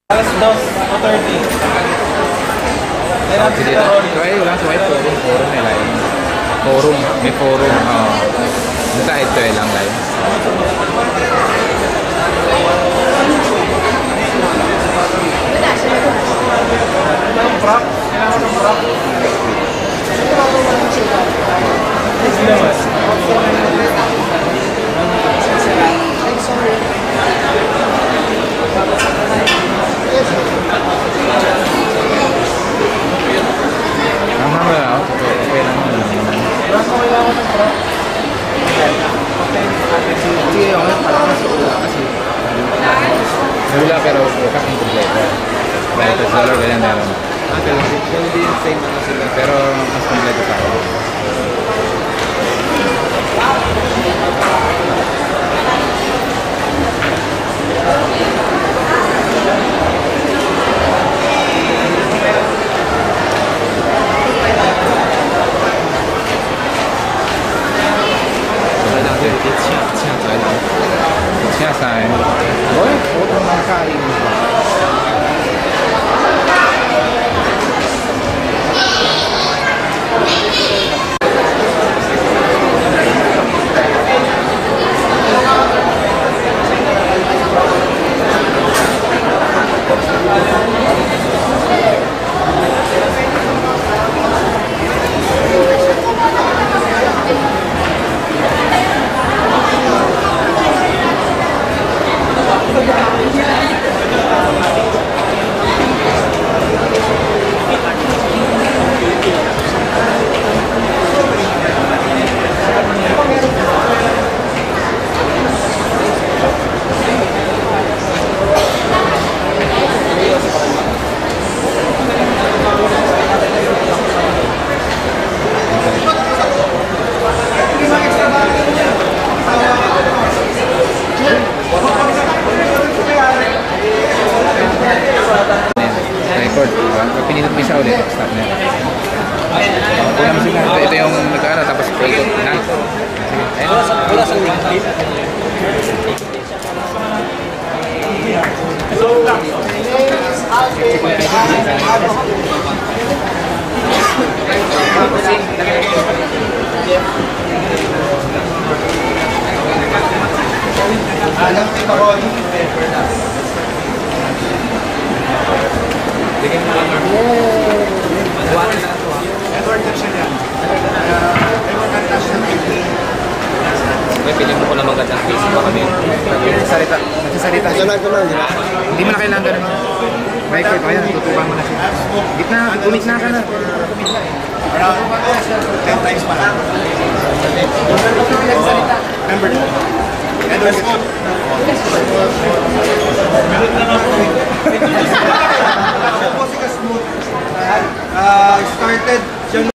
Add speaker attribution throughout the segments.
Speaker 1: Alas 2:30.
Speaker 2: Kaya wala sa may forum nila yun. May forum. Basta ito lang lang.
Speaker 1: Prak? Kailangan ng prak?
Speaker 2: Wala pero bukas yung kompleto. $5 ganyan meron.
Speaker 1: Pero hindi yung same ano sila.
Speaker 2: Pero mas kompleto pa ako. Pinindot mo siya ulit, start na. Wala mo siya. Ito yung nagkaano, tapos paikot na.
Speaker 1: Wala sa LinkedIn. Alam ko pa ko yung paper na. Bigyan mo lang. Buwan na ito ah. Edward Caption yan. Edward Caption.
Speaker 2: May piling mo ko na magandang face pa kami.
Speaker 1: Nagsasalita.
Speaker 2: Hindi mo na kailangan ganun. Record, kaya natutukan mo na siya. Gitna, gumit na ka na.
Speaker 1: Around 10 times pa lang. Remember that. Edward Caption. Minute na lang po. Started January.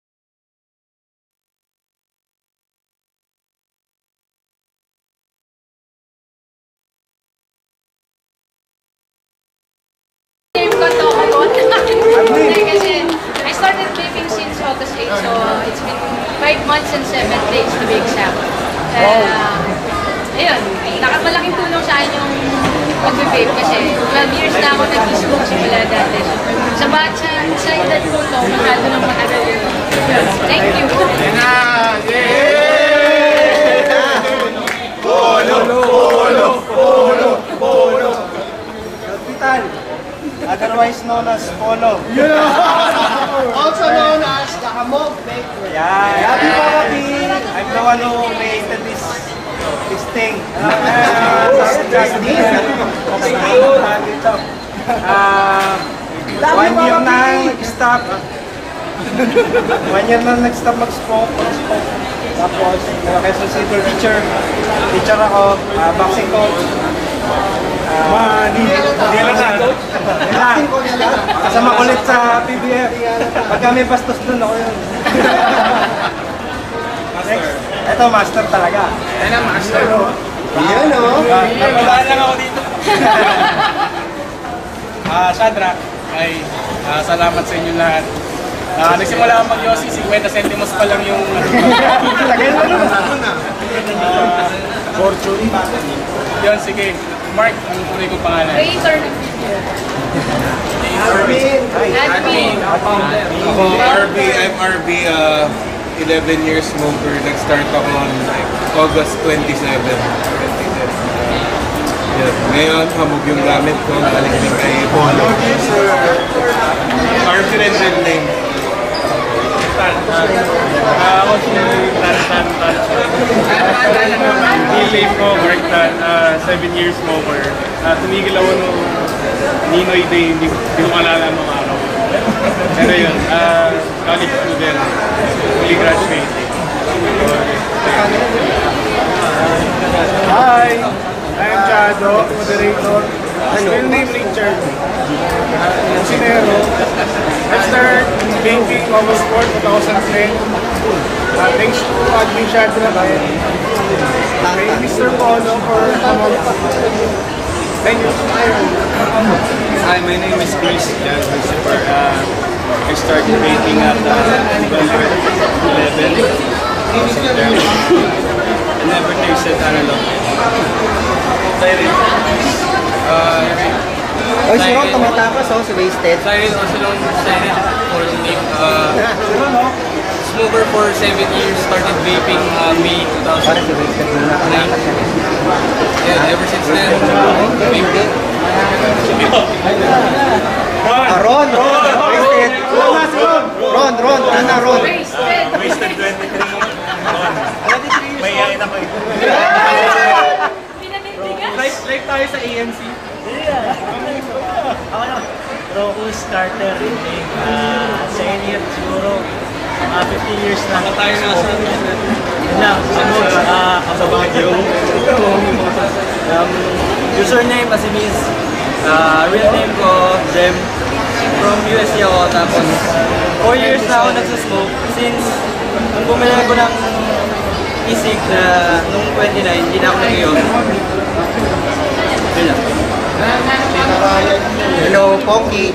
Speaker 3: Kasi I started vaping since August 8, so it's been 5 months and 7 days to be exact. Ayun, malaking tulong sa akin yung pag-vape kasi 12 years na ako nag-smoke simula dati. So, sa edad ko ito, masyado ng matagal yun. Thank you.
Speaker 1: Hospital, otherwise known as Polo.
Speaker 4: Also known as the Hamog Bakery.
Speaker 1: Yeah, happy Papi! I'm the one who created this thing. One year na nag-stop. 1 year na nag-stop mag-smoke. Tapos, Quezon City teacher ako, boxing coach. Hindi lang na. Kasama ulit sa PBF. Pag kami bastos dun, ako yun. Next, ito master talaga.
Speaker 2: Yan ang master.
Speaker 1: Yan o.
Speaker 5: Nagpabaan lang ako dito. Sadra, ay salamat sa inyo lahat. Nagsimula ako mag-yosi, 50 centimos pa lang yung
Speaker 1: Lagay mo na.
Speaker 5: fortune. Yun, sige. Mark, ang tunay kong pangalan.
Speaker 3: Creator ng video. Admin.
Speaker 6: Ako, RB, I'm RB, 11 years smoker. Nag-start ako on like, August 27. Ngayon, hamog yung gamit ko. Nakaliglig kay Polo. RB rin real name.
Speaker 5: Ako si Tan. Name ko, Mark Tan, 7 years smoker. Tumigil ako nung Ninoy Day, hindi ko malala nung araw. Pero yun, college student, fully graduating.
Speaker 4: Hi! I am Chado, moderator. Real name Richard. Sinero. I started vaping almost 2010. Thanks to Admin Chado na kaya. Kay Mr. Polo for thank you.
Speaker 5: Hi, my name is Chris Jan Lucifer. I started vaping at November 11. I never tasted analog.
Speaker 7: Oy, si Ron, tumatakas oh, si Wasted.
Speaker 8: Siren also known as Siren for name. Smoker for 7 years, started vaping May 2009.
Speaker 7: Para si Wasted muna.
Speaker 8: Yeah, ever since then, vaping.
Speaker 7: Ron, Wasted. Ron, ano Ron?
Speaker 3: Wasted.
Speaker 5: Wasted 23. May yain ako eh.
Speaker 3: Pinanindigan.
Speaker 5: Like tayo sa ANC.
Speaker 9: Roku starter second year siguro 50 years na
Speaker 8: Tayo na sa
Speaker 9: sa Baguio. Username Asimiz, real name ko Jem, from USC ako, tapos 4 years na ako nagsusmoke since nung bumili ko ng isig na nung 29, hindi na ako nag-iyon. Yun lang.
Speaker 7: Hello, Ponky.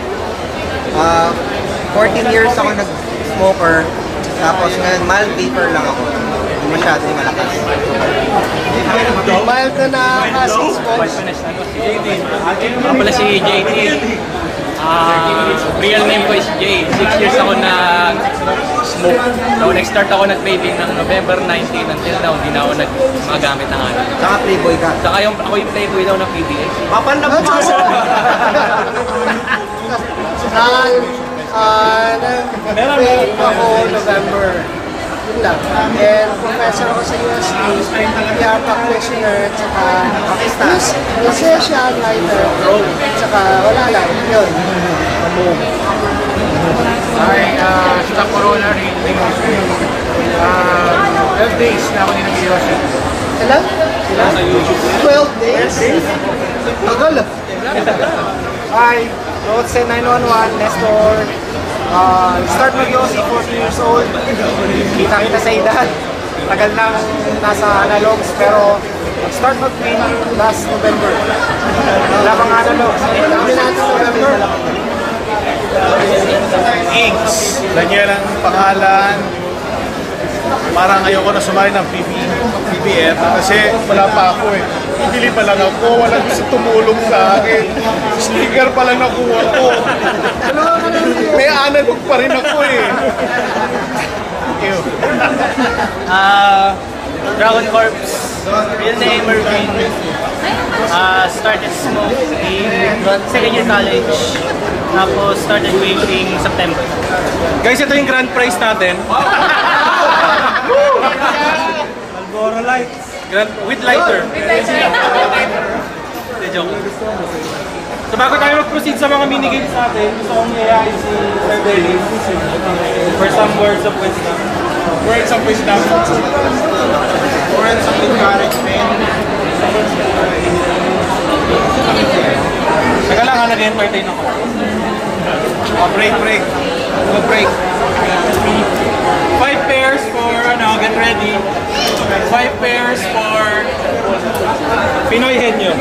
Speaker 7: 14 years ako nag-smoker. Tapos ngayon, mild vapor lang ako. Hindi masyado yung malakas.
Speaker 4: Mild na nakakasing smoke.
Speaker 8: Ako pala si JT. Real name ko is Jay. 6 years ako na smoke. So nag-start ako nag-vaping ng November 19 until now, hindi na ako nag-magamit ng ano.
Speaker 7: Saka playboy ka.
Speaker 8: Saka ako yung playboy daw ng PBS.
Speaker 4: Nag-vape ako November. Yun lang. And professor ako sa USC, PR practitioner, at saka musician, writer, tsaka wala lang. Yun.
Speaker 1: Hi, sa Corona rating. 12 days na ako ninag-iossi.
Speaker 4: Ilan? 12 days? Tagal ah. Hi, Lotse 911, Nestor. Start mag-Yossi, 14 years old. Kita-kita sa edad. Tagal nang nasa analogs, pero start mag-green last November. Wala pang analogs. Hindi natin November.
Speaker 5: Inks. Daniel ang pangalan. Parang ayoko na sumali ng PBF kasi wala pa ako eh. Bibili pa lang ako, walang gusto tumulong sa akin. Sticker pa lang nakuha ko. May analog pa rin ako eh.
Speaker 9: Dragon Corps, real name Mervin. Started smoke in second year college. Tapos started vaping September.
Speaker 5: Guys, ito yung grand prize natin.
Speaker 9: Marlboro Lights.
Speaker 5: With lighter. Joke. So bago tayo mag-proceed sa mga minigames natin, gusto kong yayain si Sir Dennis for some words of wisdom. Words of wisdom.
Speaker 6: Words of encouragement.
Speaker 5: Teka lang, nag-entertain ako. Break. Break. 5 pairs for, get ready. 5 pairs for Pinoy Henyo.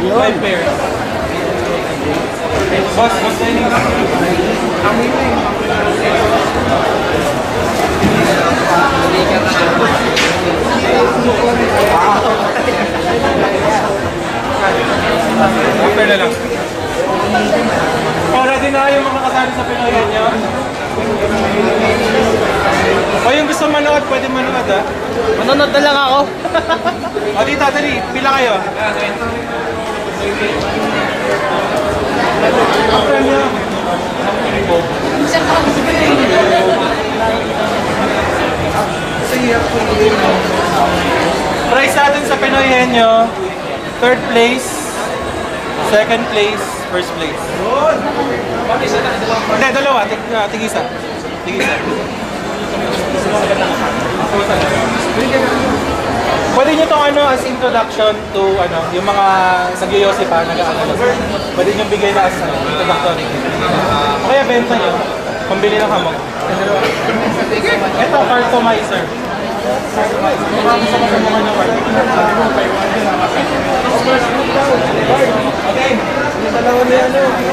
Speaker 5: 5 pairs. Boss, Dennis.
Speaker 6: After na lang. Ready na yung mga kasali sa Pinoy nyo? O yung gusto manood, pwede manood ah.
Speaker 9: Manonood na lang ako.
Speaker 6: O dito, dali, pila kayo. After nyo. Prize natin sa Pinoy Henyo, 3rd place, 2nd place, 1st place. Hindi, dalawa. Tig-isa. Tig-isa. Pwede nyo itong as introduction to yung mga nag-yoyosi pa, nag-ano. Pwede nyo bigay na as introductory. O kaya benta nyo, pambili ng hamog. Ito, cartomizer. Okay. Dalawa niya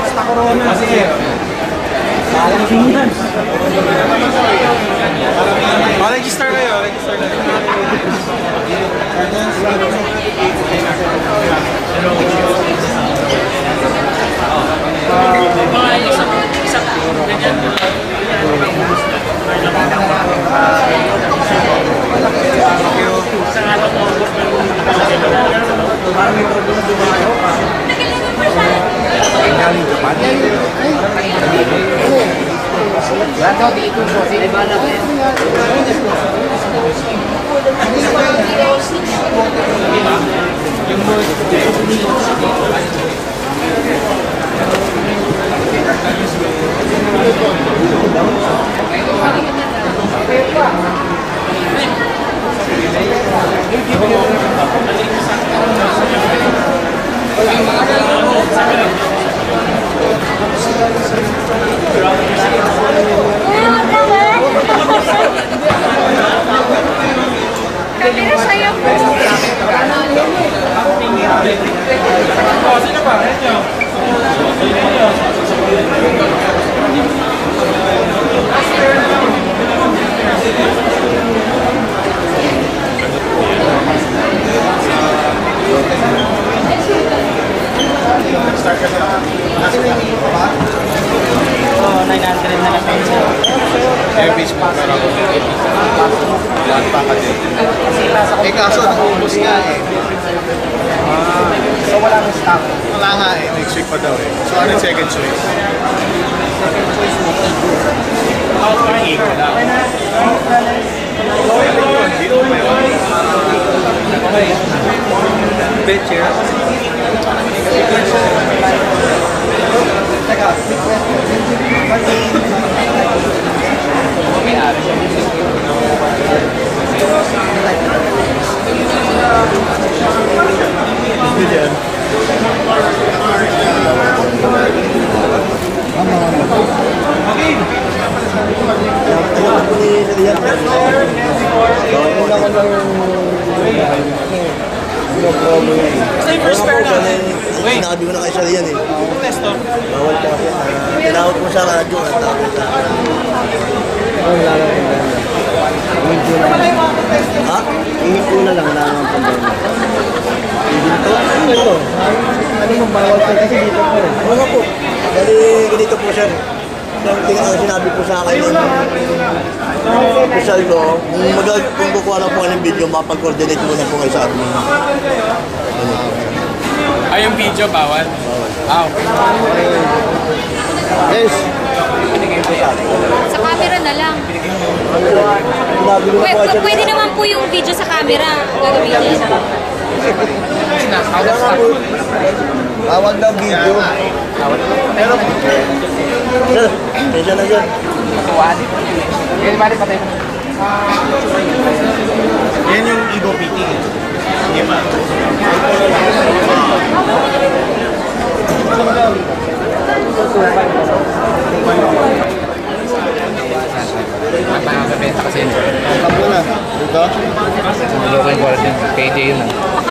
Speaker 6: sa corona. Sige. Register kayo. Register kayo.
Speaker 3: Kamera saya po.
Speaker 6: Sino pa?
Speaker 9: Oo, 900 na lang peso.
Speaker 5: Airbeach pa. Lahat pa ka din. Eh kaso naubos nga eh.
Speaker 1: So wala nang stock.
Speaker 5: Wala nga eh. Next week pa daw eh. So ano yung second choice?
Speaker 9: Okay. Betcher.
Speaker 6: Basta yung first pair na. Wait.
Speaker 10: Sinabi ko na kay Sir yan eh.
Speaker 6: Testo.
Speaker 10: Bawal ka kasi. Tinawag ko sa radyo at tapos sa ha? Ingin ko na lang ang problema. Dito? Ano ito? Ano yung bawal ka kasi dito po rin? Oo nga po. Dali ganito po sir. Sinabi po sa akin yung official ko, kung kukuha na po ng video, mapag-coordinate mo na po kayo sa akin.
Speaker 8: Ay, yung video, bawal? Bawal.
Speaker 10: Yes.
Speaker 3: Sa camera na lang.
Speaker 10: Sinabi ko na po siya.
Speaker 3: Pwede naman po yung video sa camera. Gagamitin.
Speaker 10: Bawal daw video. Pero, sir, kaya na dyan.
Speaker 5: Yan yung Ego PT. Hindi ba?
Speaker 2: Magpapabenta kasi yun.
Speaker 10: Kapag na. Dito?
Speaker 2: Niloko yung quarantine. KJ yun ah.